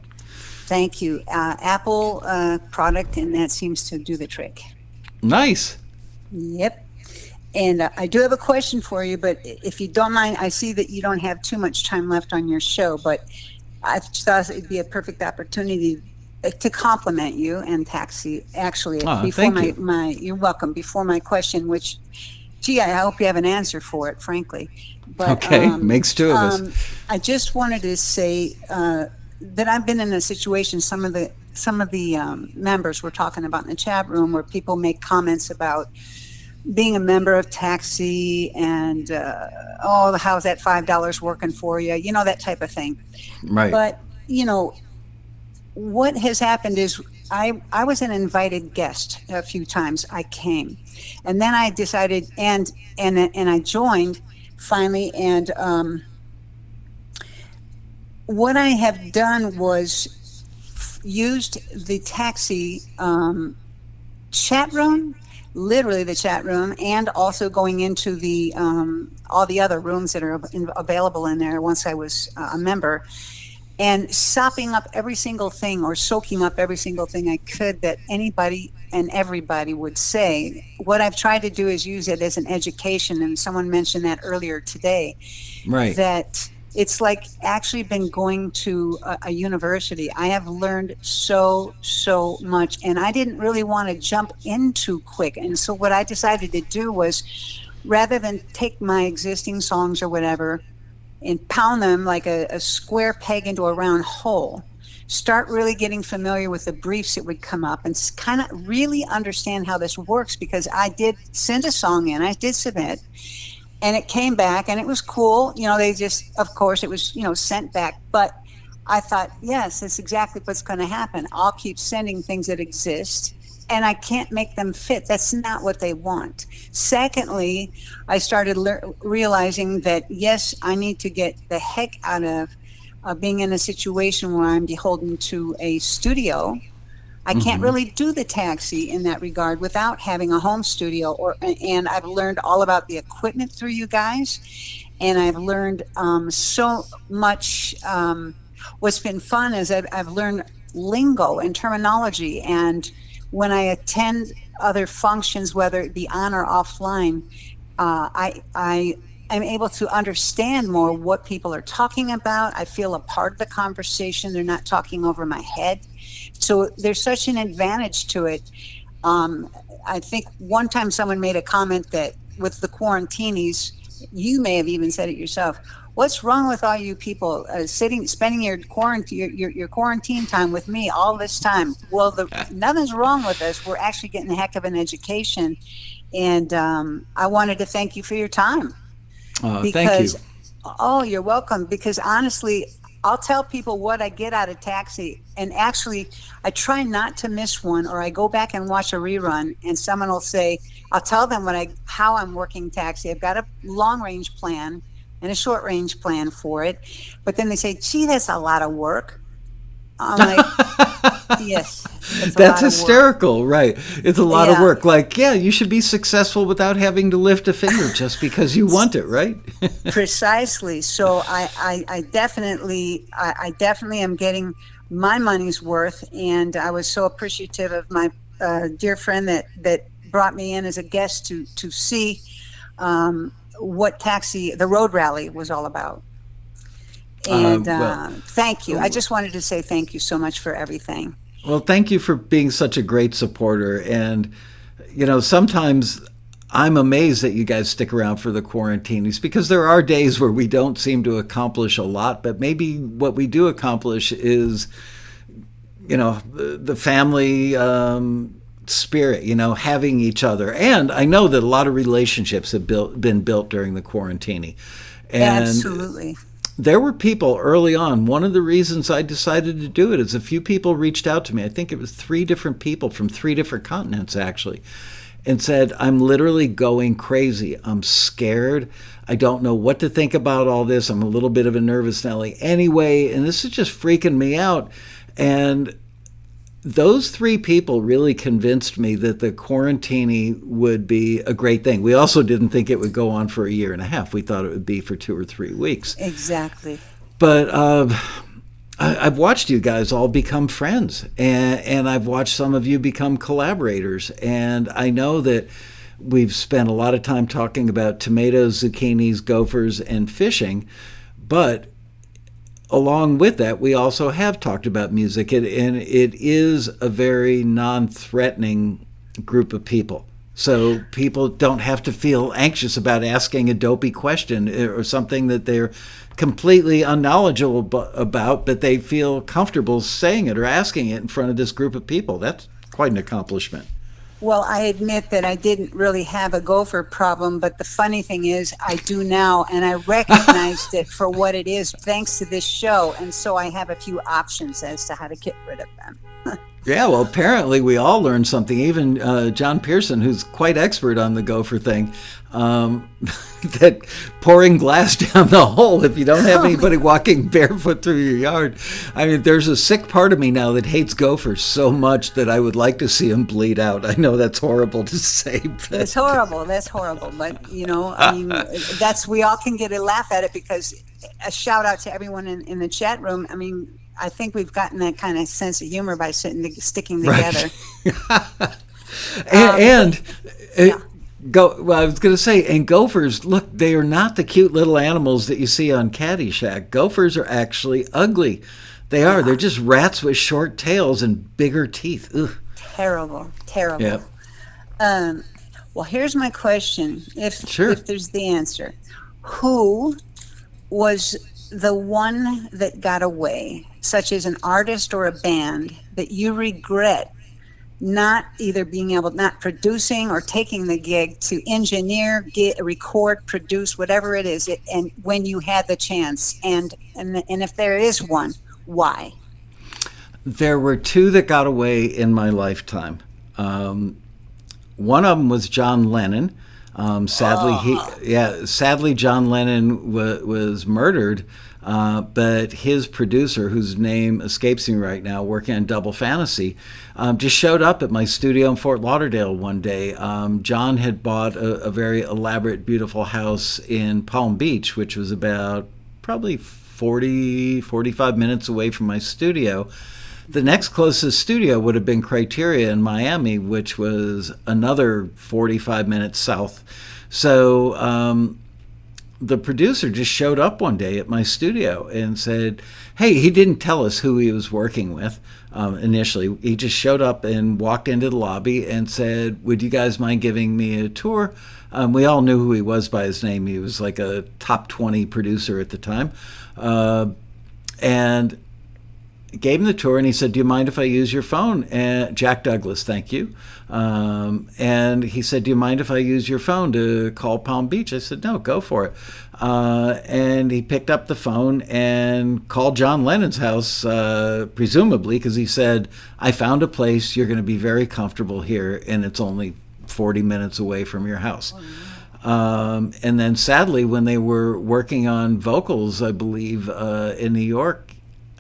Thank you. Apple product, and that seems to do the trick. Nice. Yep. And I do have a question for you, but if you don't mind, I see that you don't have too much time left on your show, but I thought it'd be a perfect opportunity to compliment you and Taxi. Actually, before you're welcome. Before my question, which, I hope you have an answer for it, frankly. But, okay, makes two of us. I just wanted to say that I've been in a situation. Some of the members were talking about in the chat room where people make comments about being a member of Taxi and how's that $5 working for you? That type of thing. Right. But what has happened is I was an invited guest a few times. I came, and then I decided and I joined finally. And what I have done was used the Taxi chat room. Literally the chat room, and also going into the all the other rooms that are available in there once I was a member, and sopping up every single thing or soaking up every single thing I could that anybody and everybody would say. What I've tried to do is use it as an education, and someone mentioned that earlier today. Right. That it's like actually been going to a university. I have learned so much, and I didn't really want to jump in too quick. And so what I decided to do was, rather than take my existing songs or whatever and pound them like a square peg into a round hole, start really getting familiar with the briefs that would come up and kind of really understand how this works, because I did send a song in, I did submit, and it came back and it was cool. They just, of course, it was, sent back. But I thought, yes, that's exactly what's going to happen. I'll keep sending things that exist, and I can't make them fit. That's not what they want. Secondly, I started realizing that, yes, I need to get the heck out of being in a situation where I'm beholden to a studio. I can't really do the taxi in that regard without having a home studio. And I've learned all about the equipment through you guys, and I've learned so much. What's been fun is I've learned lingo and terminology, and when I attend other functions, whether it be on or offline, I'm able to understand more what people are talking about. I feel a part of the conversation. They're not talking over my head. So there's such an advantage to it. I think one time someone made a comment that with the Quarantinis, you may have even said it yourself, what's wrong with all you people spending your quarantine time with me all this time? Well, nothing's wrong with us. We're actually getting a heck of an education. And I wanted to thank you for your time. Thank you. Oh, you're welcome. Because honestly, I'll tell people what I get out of Taxi. And actually, I try not to miss one, or I go back and watch a rerun and someone will say, I'll tell them how I'm working Taxi. I've got a long range plan and a short range plan for it. But then they say, gee, that's a lot of work. I'm like, yes. That's hysterical, right? It's a lot of work. Like, yeah, you should be successful without having to lift a finger just because you want it, right? Precisely. So I definitely am getting my money's worth, and I was so appreciative of my dear friend that brought me in as a guest to see what the road rally was all about. And thank you. I just wanted to say thank you so much for everything. Well, thank you for being such a great supporter. And, sometimes I'm amazed that you guys stick around for the Quarantinis, because there are days where we don't seem to accomplish a lot, but maybe what we do accomplish is, the family spirit, having each other. And I know that a lot of relationships have been built during the Quarantini. And absolutely. There were people early on. One of the reasons I decided to do it is a few people reached out to me. I think it was 3 different people from 3 different continents, actually, and said, I'm literally going crazy. I'm scared. I don't know what to think about all this. I'm a little bit of a nervous Nelly anyway, and this is just freaking me out. And those 3 people really convinced me that the Quarantini would be a great thing. We also didn't think it would go on for a year and a half. We thought it would be for 2 or 3 weeks. Exactly. But I've watched you guys all become friends, and I've watched some of you become collaborators. And I know that we've spent a lot of time talking about tomatoes, zucchinis, gophers, and fishing, but along with that, we also have talked about music, and it is a very non-threatening group of people. So people don't have to feel anxious about asking a dopey question or something that they're completely unknowledgeable about, but they feel comfortable saying it or asking it in front of this group of people. That's quite an accomplishment. Well, I admit that I didn't really have a gopher problem, but the funny thing is I do now, and I recognized it for what it is thanks to this show, and so I have a few options as to how to get rid of them. Yeah, well, apparently we all learned something. Even John Pearson, who's quite expert on the gopher thing, that pouring glass down the hole if you don't have anybody walking barefoot through your yard. I mean, there's a sick part of me now that hates gophers so much that I would like to see them bleed out. I know that's horrible to say. But That's horrible. But, we all can get a laugh at it, because a shout out to everyone in the chat room. I mean, I think we've gotten that kind of sense of humor by sticking together. Right. And, yeah. Well, I was going to say, and gophers, look, they are not the cute little animals that you see on Caddyshack. Gophers are actually ugly. They are. They're just rats with short tails and bigger teeth. Ugh. Terrible. Yep. Well, here's my question. Sure. If there's the answer, who was the one that got away, such as an artist or a band, that you regret not either being able, not producing or taking the gig to engineer, record, produce, whatever it is, and when you had the chance, and if there is one, why? There were two that got away in my lifetime. One of them was John Lennon. Sadly, John Lennon was murdered. But his producer, whose name escapes me right now, working on Double Fantasy, just showed up at my studio in Fort Lauderdale one day. John had bought a very elaborate, beautiful house in Palm Beach, which was about probably 45 minutes away from my studio. The next closest studio would have been Criteria in Miami, which was another 45 minutes south. So the producer just showed up one day at my studio and said, hey, he didn't tell us who he was working with initially. He just showed up and walked into the lobby and said, would you guys mind giving me a tour? We all knew who he was by his name. He was like a top 20 producer at the time. And gave him the tour, and he said, do you mind if I use your phone? And Jack Douglas, thank you. And he said, do you mind if I use your phone to call Palm Beach? I said, no, go for it. And he picked up the phone and called John Lennon's house, presumably, because he said, I found a place, you're going to be very comfortable here, and it's only 40 minutes away from your house. And then sadly, when they were working on vocals, I believe, in New York,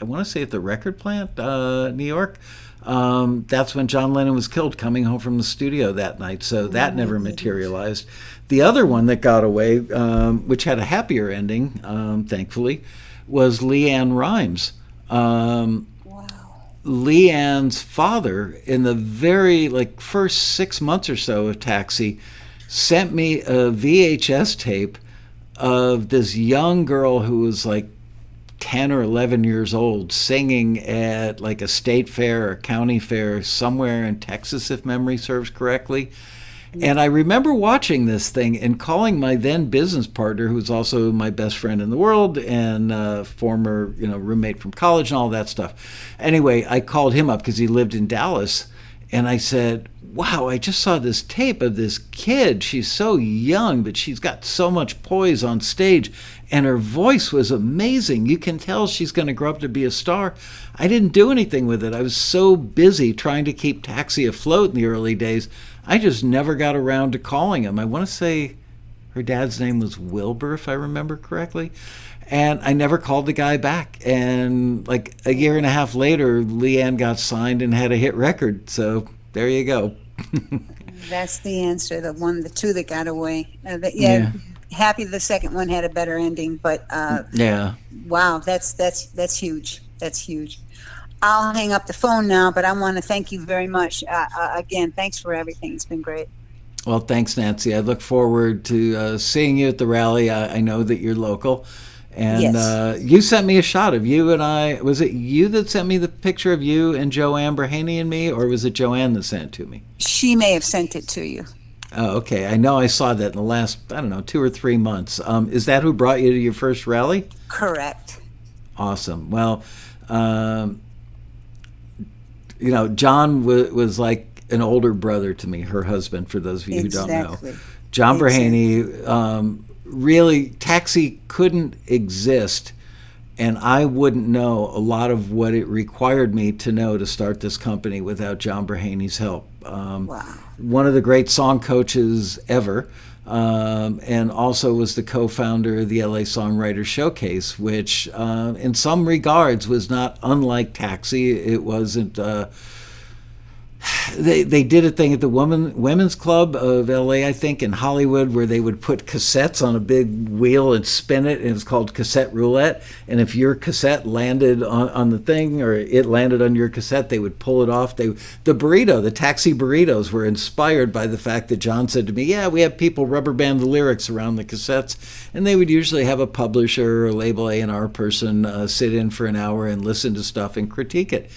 I want to say at the record plant, New York, that's when John Lennon was killed coming home from the studio that night. So that never materialized. The other one that got away, which had a happier ending, thankfully, was LeAnn Rimes. LeAnn's father, in the very first 6 months or so of Taxi, sent me a VHS tape of this young girl who was 10 or 11 years old singing at a state fair or county fair somewhere in Texas, if memory serves correctly. And I remember watching this thing and calling my then business partner, who was also my best friend in the world and former roommate from college and all that stuff. Anyway, I called him up because he lived in Dallas, and I said, wow, I just saw this tape of this kid. She's so young, but she's got so much poise on stage, and her voice was amazing. You can tell she's going to grow up to be a star. I didn't do anything with it. I was so busy trying to keep Taxi afloat in the early days, I just never got around to calling him. I want to say her dad's name was Wilbur, if I remember correctly. And I never called the guy back. And a year and a half later, LeAnn got signed and had a hit record. So there you go. That's the answer. The two that got away. Happy the second one had a better ending, but wow, that's huge. That's huge. I'll hang up the phone now, but I want to thank you very much. Again, thanks for everything. It's been great. Well, thanks, Nancy. I look forward to seeing you at the rally. I know that you're local. And yes. You sent me a shot of you and I. Was it you that sent me the picture of you and Joanne Berhaney and me, or was it Joanne that sent it to me? She may have sent it to you. Oh, okay. I know I saw that in the last, 2 or 3 months. Is that who brought you to your first rally? Correct. Awesome. Well, John was like an older brother to me, her husband, for those of you who don't know. John Berhaney, really, Taxi couldn't exist, and I wouldn't know a lot of what it required me to know to start this company without John Berhaney's help. Wow. One of the great song coaches ever, and also was the co-founder of the LA Songwriters Showcase, which in some regards was not unlike Taxi. It wasn't they did a thing at the Women's Club of LA, I think, in Hollywood, where they would put cassettes on a big wheel and spin it, and it was called cassette roulette. And if your cassette landed on the thing, or it landed on your cassette, they would pull it off. The taxi burritos were inspired by the fact that John said to me, yeah, we have people rubber band the lyrics around the cassettes, and they would usually have a publisher or label A&R person sit in for an hour and listen to stuff and critique it.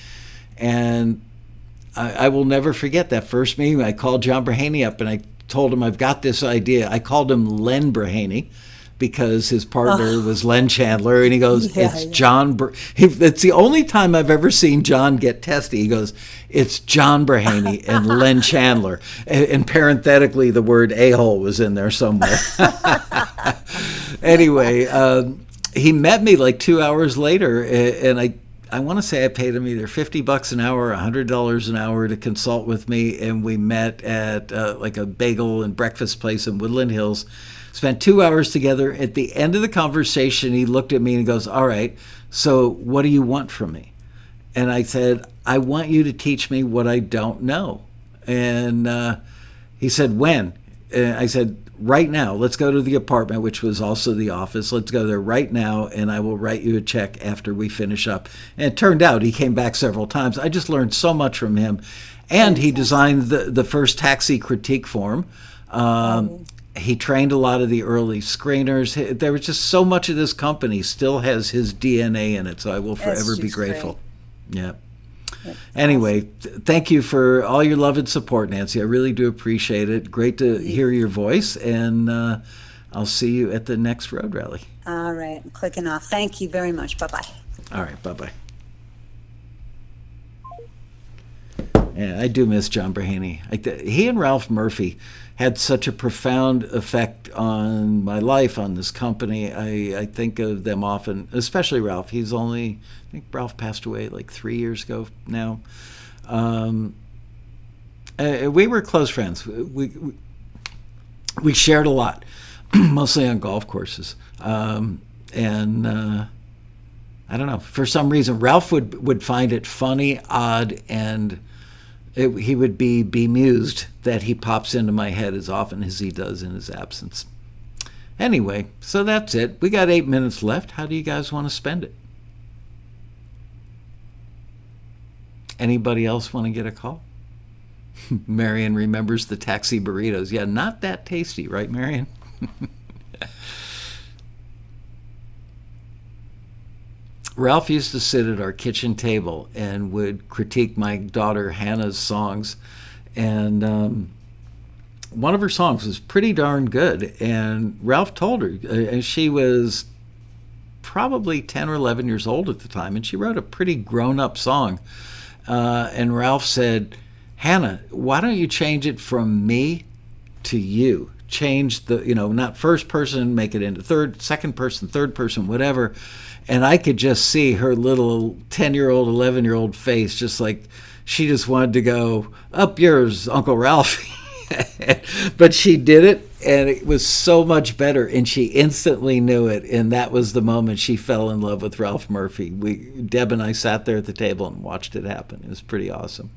And I will never forget that first meeting. I called John Brahaney up and I told him I've got this idea. I called him Len Brahaney because his partner was Len Chandler, and he goes, John. That's the only time I've ever seen John get testy. He goes, it's John Brahaney and Len Chandler, and parenthetically the word a-hole was in there somewhere. Anyway, he met me like 2 hours later, and I want to say I paid him either $50 an hour or $100 an hour to consult with me, and we met at like a bagel and breakfast place in Woodland Hills. Spent 2 hours together. At the end of the conversation, he looked at me and he goes, all right, so what do you want from me? And I said, I want you to teach me what I don't know. And he said, when? And I said, right now. Let's go to the apartment, which was also the office. Let's go there right now, and I will write you a check after we finish up. And it turned out he came back several times. I just learned so much from him. And he designed the first taxi critique form. He trained a lot of the early screeners. There was just so much of this company still has his DNA in it, so I will forever be grateful. Great. Yeah. Anyway, thank you for all your love and support, Nancy. I really do appreciate it. Great to hear your voice, and I'll see you at the next road rally. All right, I'm clicking off. Thank you very much. Bye-bye. All right, bye-bye. Yeah, I do miss John Brahaney. He and Ralph Murphy had such a profound effect on my life, on this company. I think of them often, especially Ralph. I think Ralph passed away like 3 years ago now. We were close friends. We shared a lot, mostly on golf courses. And I don't know, for some reason, Ralph would find it funny, odd, and he would be bemused that he pops into my head as often as he does in his absence. Anyway, so that's it. We got 8 minutes left. How do you guys want to spend it? Anybody else want to get a call? Marion remembers the taxi burritos. Yeah, not that tasty, right, Marion? Ralph used to sit at our kitchen table and would critique my daughter Hannah's songs. And one of her songs was pretty darn good. And Ralph told her, and she was probably 10 or 11 years old at the time, and she wrote a pretty grown-up song. And Ralph said, Hannah, why don't you change it from me to you? Change the, not first person, make it into second person, third person, whatever. And I could just see her little 10-year-old, 11-year-old face, just like she just wanted to go, up yours, Uncle Ralphie. But she did it, and it was so much better, and she instantly knew it, and that was the moment she fell in love with Ralph Murphy. Deb and I sat there at the table and watched it happen. It was pretty awesome.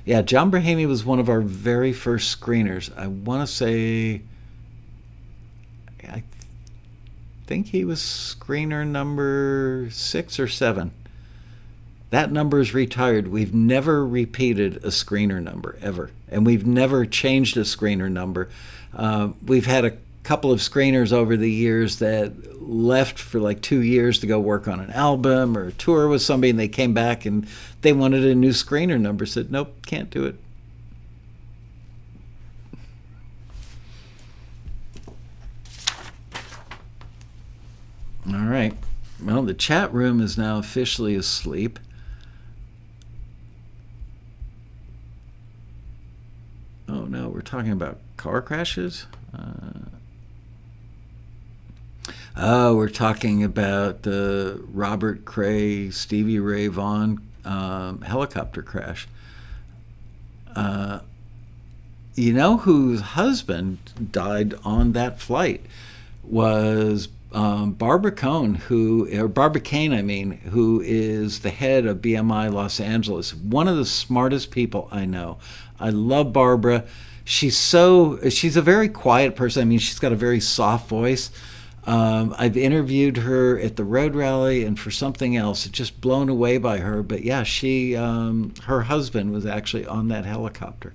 Yeah, John Brahaney was one of our very first screeners. I want to say, I think he was screener number 6 or 7. That number is retired. We've never repeated a screener number, ever. And we've never changed a screener number. We've had a couple of screeners over the years that left for like 2 years to go work on an album or tour with somebody, and they came back and they wanted a new screener number. Said, nope, can't do it. All right. Well, the chat room is now officially asleep. Oh no, we're talking about car crashes? We're talking about the Robert Cray, Stevie Ray Vaughan helicopter crash. You know whose husband died on that flight was Barbara Cohn, Barbara Kane, who is the head of BMI Los Angeles. One of the smartest people I know. I love Barbara. She's a very quiet person. I mean, she's got a very soft voice. I've interviewed her at the Road Rally and for something else. Just blown away by her. But yeah, her husband was actually on that helicopter.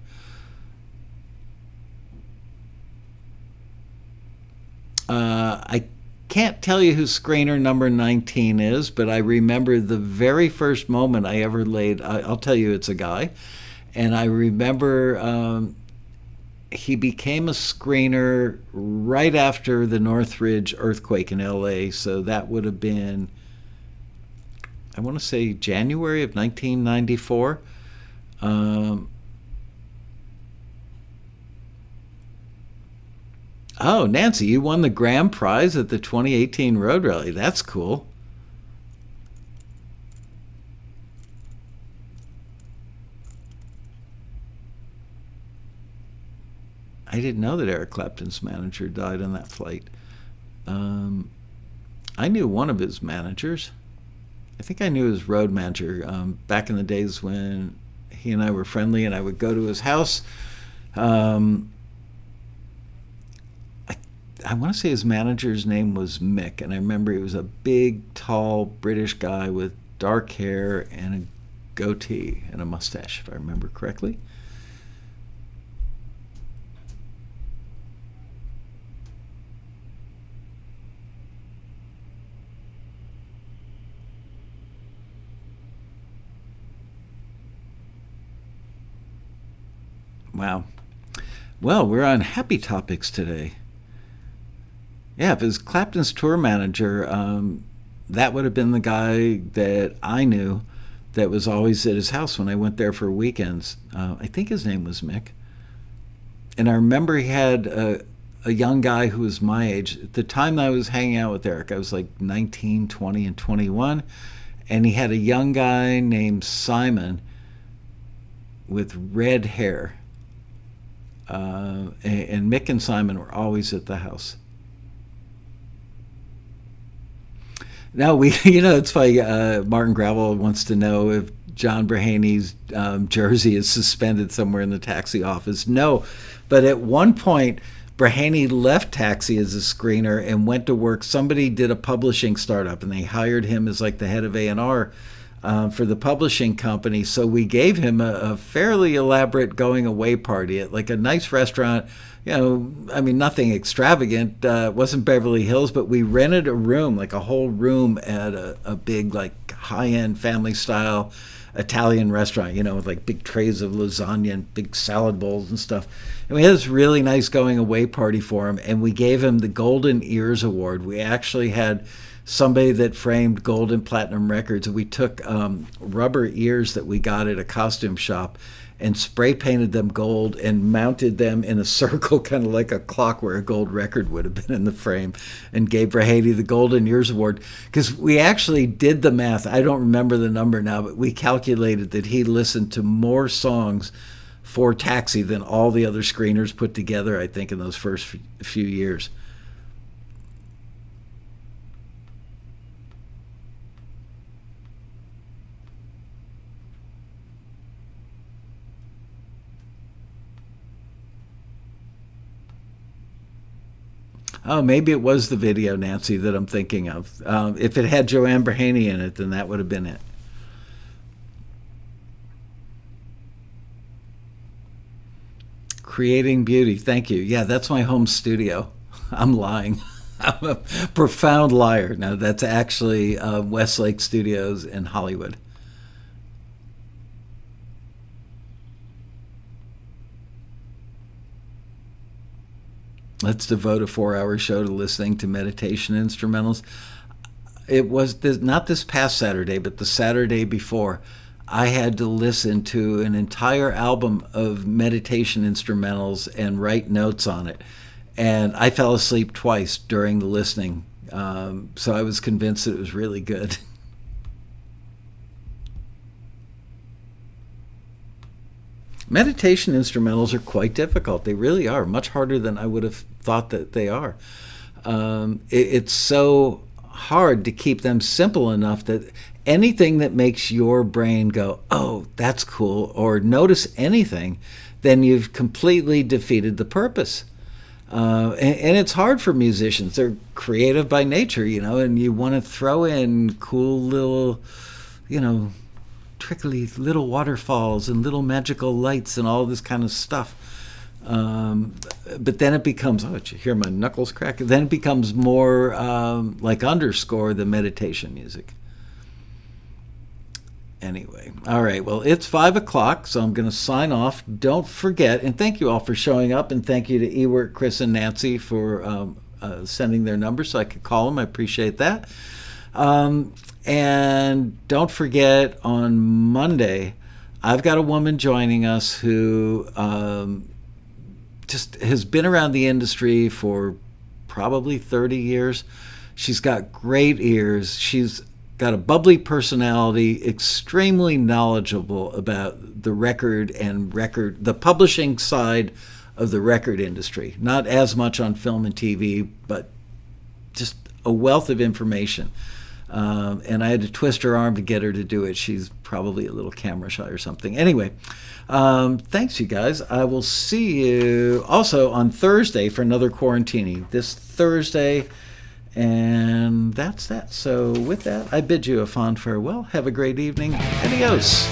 I can't tell you who screener number 19 is, but I remember the very first moment I ever laid. I'll tell you, it's a guy, and I remember he became a screener right after the Northridge earthquake in LA. So that would have been, I want to say, January of 1994. Oh, Nancy, you won the grand prize at the 2018 Road Rally. That's cool. I didn't know that Eric Clapton's manager died on that flight. I knew one of his managers. I think I knew his road manager back in the days when he and I were friendly, and I would go to his house. I want to say his manager's name was Mick, and I remember he was a big, tall British guy with dark hair and a goatee and a mustache, if I remember correctly. Wow. Well, we're on happy topics today. Yeah, if it was Clapton's tour manager, that would have been the guy that I knew that was always at his house when I went there for weekends. I think his name was Mick. And I remember he had a young guy who was my age. At the time I was hanging out with Eric, I was like 19, 20, and 21. And he had a young guy named Simon with red hair. And Mick and Simon were always at the house. Now, it's funny, Martin Gravel wants to know if John Brehany's jersey is suspended somewhere in the Taxi office. No, but at one point, Brehany left Taxi as a screener and went to work. Somebody did a publishing startup, and they hired him as like the head of A&R for the publishing company. So we gave him a fairly elaborate going-away party at like a nice restaurant. Nothing extravagant. It wasn't Beverly Hills, but we rented a room, like a whole room at a big, like, high-end family-style Italian restaurant, with like big trays of lasagna and big salad bowls and stuff. And we had this really nice going-away party for him, and we gave him the Golden Ears Award. We actually had somebody that framed gold and platinum records, and we took rubber ears that we got at a costume shop and spray painted them gold and mounted them in a circle, kind of like a clock where a gold record would have been in the frame, and gave Brehany the Golden Ears Award. Because we actually did the math. I don't remember the number now, but we calculated that he listened to more songs for Taxi than all the other screeners put together, I think, in those first few years. Oh, maybe it was the video, Nancy, that I'm thinking of. If it had Joanne Brehany in it, then that would have been it. Creating Beauty. Thank you. Yeah, that's my home studio. I'm lying. I'm a profound liar. No, that's actually Westlake Studios in Hollywood. Let's devote a 4-hour show to listening to meditation instrumentals. It was not this past Saturday, but the Saturday before. I had to listen to an entire album of meditation instrumentals and write notes on it. And I fell asleep twice during the listening. So I was convinced that it was really good. meditation instrumentals are quite difficult. They really are, much harder than I would have thought that they are. It's so hard to keep them simple enough that anything that makes your brain go, oh, that's cool, or notice anything, then you've completely defeated the purpose. And it's hard for musicians. They're creative by nature, and you want to throw in cool little, trickly little waterfalls and little magical lights and all this kind of stuff. But then it becomes, did you hear my knuckles crack? Then it becomes more like Underscore, the meditation music. Anyway, all right, well, it's 5 o'clock, so I'm going to sign off. Don't forget, and thank you all for showing up, and thank you to Ewert, Chris, and Nancy for sending their numbers so I could call them. I appreciate that. And don't forget, on Monday, I've got a woman joining us who just has been around the industry for probably 30 years. She's got great ears. She's got a bubbly personality, extremely knowledgeable about the the publishing side of the record industry. Not as much on film and TV, but just a wealth of information. And I had to twist her arm to get her to do it. She's probably a little camera shy or something. Anyway, thanks, you guys. I will see you also on Thursday for another Quarantini. This Thursday. And that's that. So with that, I bid you a fond farewell. Have a great evening. Adios.